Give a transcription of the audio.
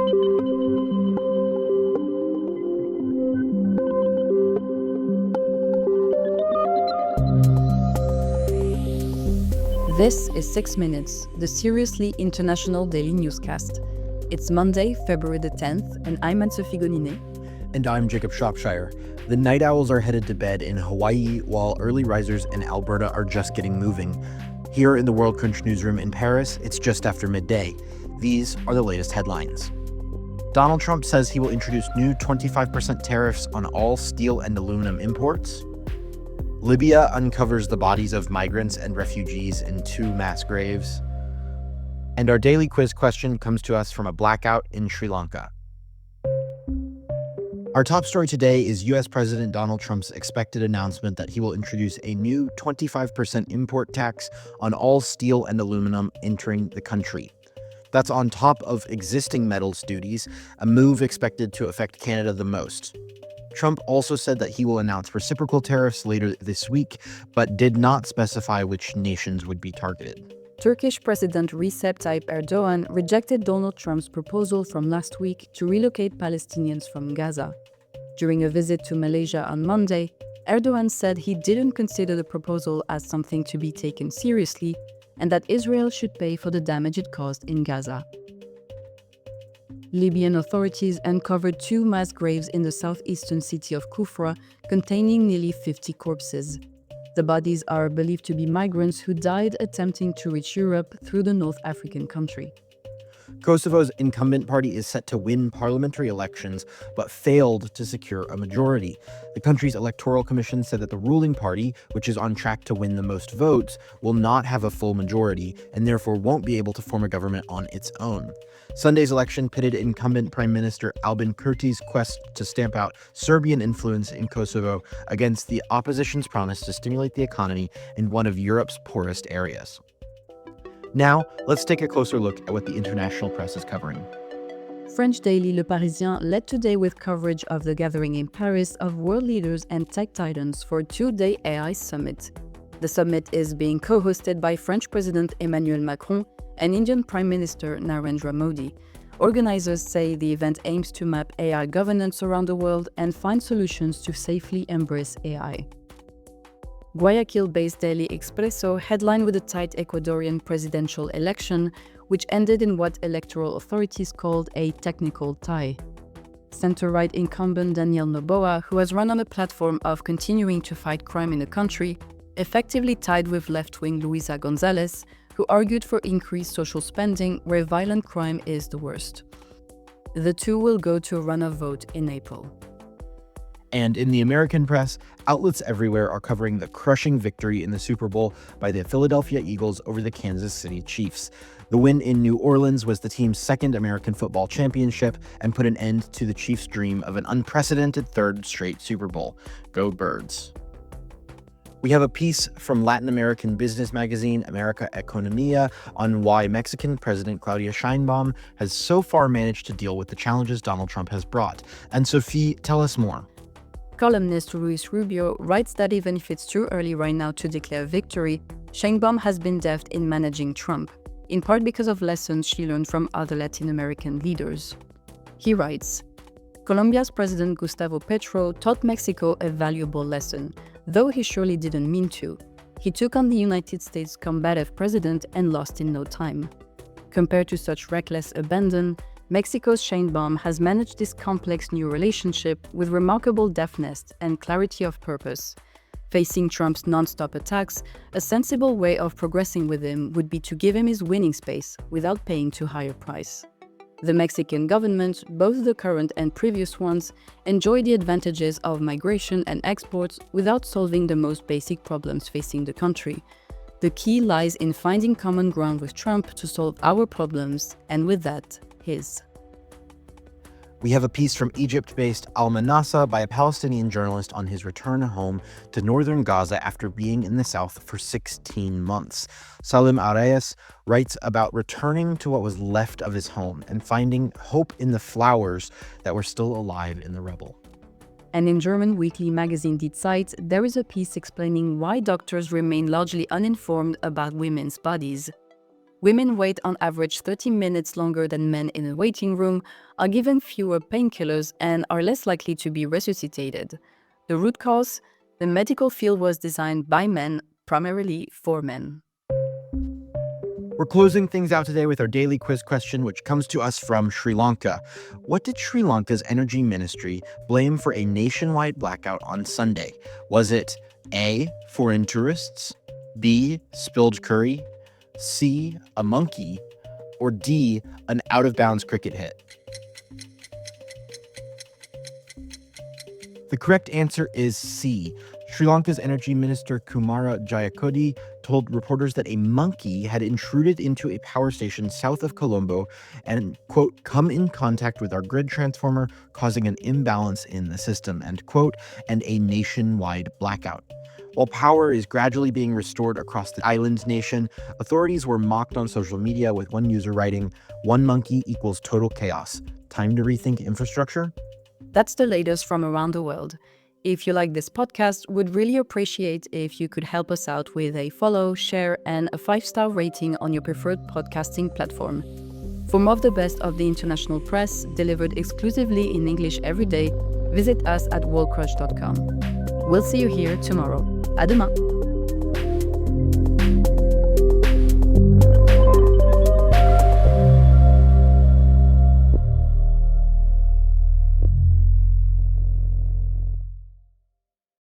This is 6 Minutes, the seriously international daily newscast. It's Monday, February the 10th, and I'm Anne-Sophie Goninet. And I'm Jacob Shropshire. The night owls are headed to bed in Hawaii, while early risers in Alberta are just getting moving. Here in the Worldcrunch newsroom in Paris, it's just after midday. These are the latest headlines. Donald Trump says he will introduce new 25% tariffs on all steel and aluminum imports. Libya uncovers the bodies of migrants and refugees in 2 mass graves. And our daily quiz question comes to us from a blackout in Sri Lanka. Our top story today is U.S. President Donald Trump's expected announcement that he will introduce a new 25% import tax on all steel and aluminum entering the country. That's on top of existing metals duties, a move expected to affect Canada the most. Trump also said that he will announce reciprocal tariffs later this week, but did not specify which nations would be targeted. Turkish President Recep Tayyip Erdogan rejected Donald Trump's proposal from last week to relocate Palestinians from Gaza. During a visit to Malaysia on Monday, Erdogan said he didn't consider the proposal as something to be taken seriously and that Israel should pay for the damage it caused in Gaza. Libyan authorities uncovered 2 mass graves in the southeastern city of Kufra containing nearly 50 corpses. The bodies are believed to be migrants who died attempting to reach Europe through the North African country. Kosovo's incumbent party is set to win parliamentary elections, but failed to secure a majority. The country's electoral commission said that the ruling party, which is on track to win the most votes, will not have a full majority and therefore won't be able to form a government on its own. Sunday's election pitted incumbent Prime Minister Albin Kurti's quest to stamp out Serbian influence in Kosovo against the opposition's promise to stimulate the economy in one of Europe's poorest areas. Now, let's take a closer look at what the international press is covering. French daily Le Parisien led today with coverage of the gathering in Paris of world leaders and tech titans for a 2-day AI summit. The summit is being co-hosted by French President Emmanuel Macron and Indian Prime Minister Narendra Modi. Organizers say the event aims to map AI governance around the world and find solutions to safely embrace AI. Guayaquil-based Daily Expresso headlined with a tight Ecuadorian presidential election, which ended in what electoral authorities called a technical tie. Center-right incumbent Daniel Noboa, who has run on a platform of continuing to fight crime in the country, effectively tied with left-wing Luisa Gonzalez, who argued for increased social spending where violent crime is the worst. The two will go to a runoff vote in April. And in the American press, outlets everywhere are covering the crushing victory in the Super Bowl by the Philadelphia Eagles over the Kansas City Chiefs. The win in New Orleans was the team's second American football championship and put an end to the Chiefs' dream of an unprecedented 3rd straight Super Bowl. Go Birds. We have a piece from Latin American business magazine America Economia on why Mexican President Claudia Sheinbaum has so far managed to deal with the challenges Donald Trump has brought. Anne-Sophie, tell us more. Columnist Luis Rubio writes that even if it's too early right now to declare victory, Sheinbaum has been deft in managing Trump, in part because of lessons she learned from other Latin American leaders. He writes, Colombia's President Gustavo Petro taught Mexico a valuable lesson, though he surely didn't mean to. He took on the United States' combative president and lost in no time. Compared to such reckless abandon, Mexico's Sheinbaum has managed this complex new relationship with remarkable deftness and clarity of purpose. Facing Trump's non-stop attacks, a sensible way of progressing with him would be to give him his winning space without paying too high a price. The Mexican government, both the current and previous ones, enjoy the advantages of migration and exports without solving the most basic problems facing the country. The key lies in finding common ground with Trump to solve our problems, and with that, his. We have a piece from Egypt-based Al-Manassa by a Palestinian journalist on his return home to northern Gaza after being in the south for 16 months. Salim Arias writes about returning to what was left of his home and finding hope in the flowers that were still alive in the rubble. And in German weekly magazine Die Zeit, there is a piece explaining why doctors remain largely uninformed about women's bodies. Women wait on average 30 minutes longer than men in a waiting room, are given fewer painkillers, and are less likely to be resuscitated. The root cause? The medical field was designed by men, primarily for men. We're closing things out today with our daily quiz question, which comes to us from Sri Lanka. What did Sri Lanka's energy ministry blame for a nationwide blackout on Sunday? Was it A, foreign tourists, B, spilled curry, C, a monkey, or D, an out-of-bounds cricket hit? The correct answer is C. Sri Lanka's energy minister Kumara Jayakodi told reporters that a monkey had intruded into a power station south of Colombo and, quote, come in contact with our grid transformer, causing an imbalance in the system, end quote, and a nationwide blackout. While power is gradually being restored across the island nation, authorities were mocked on social media, with one user writing, "One monkey equals total chaos. Time to rethink infrastructure?" That's the latest from around the world. If you like this podcast, we'd really appreciate if you could help us out with a follow, share, and a 5-star rating on your preferred podcasting platform. For more of the best of the international press, delivered exclusively in English every day, visit us at worldcrunch.com. We'll see you here tomorrow. À demain!